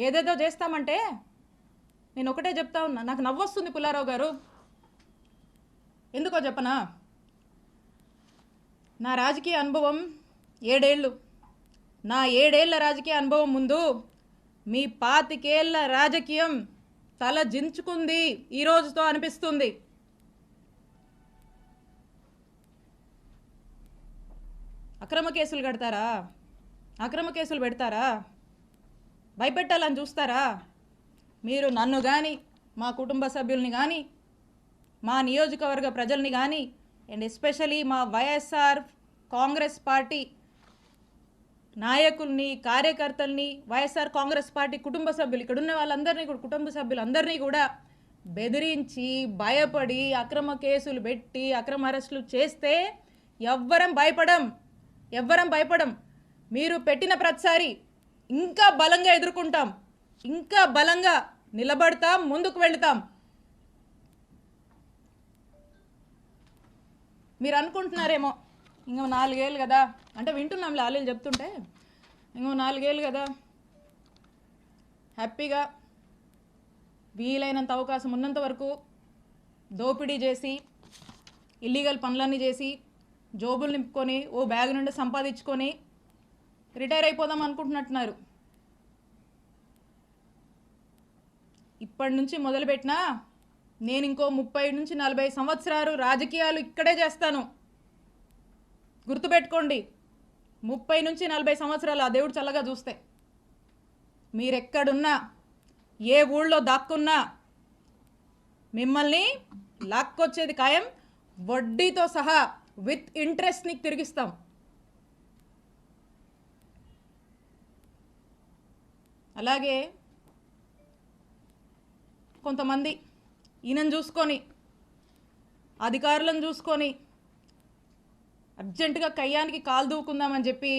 ఏదేదో చేస్తామంటే నేను ఒకటే చెప్తా ఉన్నా. నాకు నవ్వొస్తుంది పుల్లారావు గారు. ఎందుకో చెప్పనా? నా రాజకీయ అనుభవం 7 ఏళ్ళు. నా 7 ఏళ్ల రాజకీయ అనుభవం ముందు మీ 25 ఏళ్ల రాజకీయం తల జించుకుంది ఈ రోజుతో అనిపిస్తుంది. అక్రమ కేసులు కడతారా? అక్రమ కేసులు పెడతారా? భయపెట్టాలని చూస్తారా? మీరు నన్ను కానీ, మా కుటుంబ సభ్యుల్ని కానీ, మా నియోజకవర్గ ప్రజల్ని కానీ, అండ్ ఎస్పెషలీ మా వైఎస్ఆర్ కాంగ్రెస్ పార్టీ నాయకుల్ని, కార్యకర్తల్ని, వైఎస్ఆర్ కాంగ్రెస్ పార్టీ కుటుంబ సభ్యులు, ఇక్కడ ఉన్న వాళ్ళందరినీ కూడా, కుటుంబ సభ్యులందరినీ కూడా బెదిరించి, భయపడి, అక్రమ కేసులు పెట్టి, అక్రమ అరెస్టులు చేస్తే ఎవ్వరం భయపడం. మీరు పెట్టిన ప్రతిసారి ఇంకా బలంగా ఎదుర్కొంటాం, ఇంకా బలంగా నిలబడతాం, ముందుకు వెళుతాం. మీరు అనుకుంటున్నారేమో ఇంకో 4 ఏళ్ళు కదా, అంటే వింటున్నాం లాలీలు చెప్తుంటే, ఇంకో 4 ఏళ్ళు కదా హ్యాపీగా వీలైనంత అవకాశం ఉన్నంత వరకు దోపిడీ చేసి, ఇల్లీగల్ పనులన్నీ చేసి, జోబులు నింపుకొని, ఓ బ్యాగ్ నుండి సంపాదించుకొని రిటైర్ అయిపోదాం అనుకుంటున్నట్టున్నారు. ఇప్పటి నుంచి మొదలుపెట్టినా నేను ఇంకో 30 నుంచి 40 సంవత్సరాలు రాజకీయాలు ఇక్కడే చేస్తాను. గుర్తుపెట్టుకోండి, 30 నుంచి 40 సంవత్సరాలు ఆ దేవుడు చల్లగా చూస్తే మీరెక్కడున్నా, ఏ ఊళ్ళో దాక్కున్నా మిమ్మల్ని లాక్కొచ్చేది ఖాయం. వడ్డీతో సహా విత్ ఇంట్రెస్ట్ నీకు తిరిగిస్తాం. అలాగే కొంతమంది ఈయనను చూసుకొని, అధికారులను చూసుకొని అర్జెంటుగా కయ్యానికి కాలు దూకుందామని చెప్పి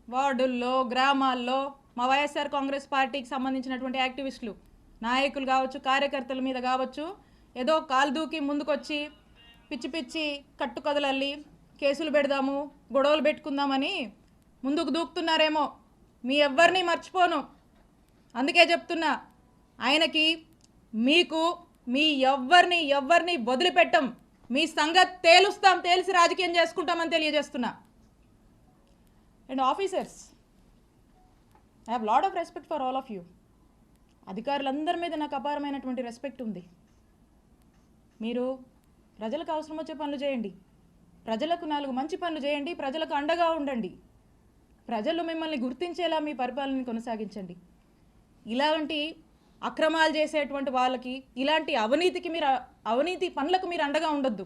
వార్డుల్లో, గ్రామాల్లో మా వైఎస్ఆర్ కాంగ్రెస్ పార్టీకి సంబంధించినటువంటి యాక్టివిస్టులు, నాయకులు కావచ్చు, కార్యకర్తల మీద కావచ్చు, ఏదో కాలు దూకి ముందుకొచ్చి పిచ్చి పిచ్చి కట్టుకథలల్లి కేసులు పెడదాము, గొడవలు పెట్టుకుందామని ముందుకు దూకుతున్నారేమో. మీ ఎవ్వరిని మర్చిపోను. అందుకే చెప్తున్నా, ఆయనకి, మీకు, మీ ఎవ్వరిని వదిలిపెట్టం. మీ సంగతి తేలుస్తాం, తేల్చి రాజకీయం చేసుకుంటామని తెలియజేస్తున్నా. And officers, I have lot of respect for all of you. అధికారులందరి మీద నాకు అపారమైనటువంటి రెస్పెక్ట్ ఉంది. మీరు ప్రజలకు అవసరం వచ్చే పనులు చేయండి, ప్రజలకు 4 మంచి పనులు చేయండి, ప్రజలకు అండగా ఉండండి, ప్రజలు మిమ్మల్ని గుర్తించేలా మీ పరిపాలనని కొనసాగించండి. ఇలాంటి అక్రమాలు చేసేటువంటి వాళ్ళకి, ఇలాంటి అవినీతి పనులకు మీరు అండగా ఉండొద్దు.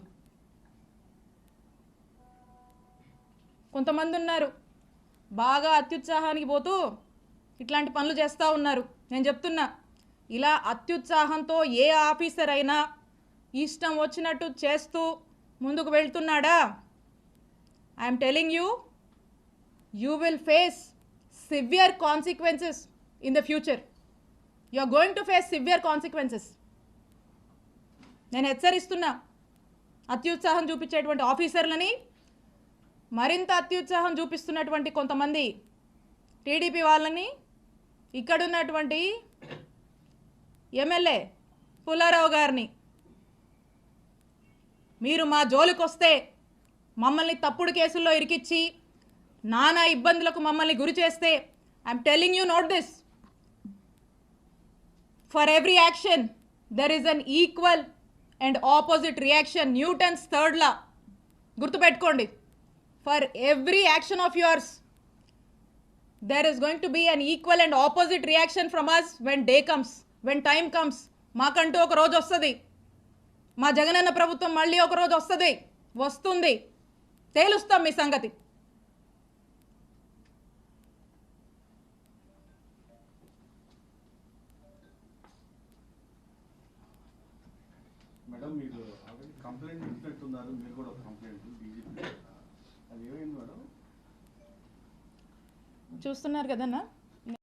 కొంతమంది ఉన్నారు బాగా అత్యుత్సాహానికి పోతూ ఇట్లాంటి పనులు చేస్తూ ఉన్నారు. నేను చెప్తున్నా, ఇలా అత్యుత్సాహంతో ఏ ఆఫీసర్ అయినా ఇష్టం వచ్చినట్టు చేస్తూ ముందుకు వెళ్తున్నాడా, I'm telling you, you will face severe consequences in the future. You are going to face severe consequences. నేను హెచ్చరిస్తున్నా, అత్యుత్సాహం చూపించేటువంటి ఆఫీసర్లని, మరింత అత్యుత్సాహం చూపిస్తున్నటువంటి కొంతమంది టీడీపీ వాళ్ళని, ఇక్కడున్నటువంటి ఎమ్మెల్యే పుల్లారావు గారిని, మీరు మా జోలికి వస్తే, మమ్మల్ని తప్పుడు కేసుల్లో ఇరికిచ్చి నానా ఇబ్బందులకు మమ్మల్ని గురి చేస్తే, I'm telling you, note this, for every action there is an equal and opposite reaction. Newton's 3rd law గుర్తుపెట్టుకోండి. For every action of yours there is going to be an equal and opposite reaction from us when day comes, when time comes. మాకంటూ ఒక రోజు వస్తుంది, మా జగనన్న ప్రభుత్వం మళ్ళీ ఒక రోజు వస్తుంది, తేలుస్తాం మీ సంగతి. మేడం, మీరు కంప్లైంట్ ఇచ్చినట్టున్నారు, మీరు కూడా కంప్లైంట్ డీజీపీ, అది ఏమైంది మేడం? చూస్తున్నారు కదన్నా,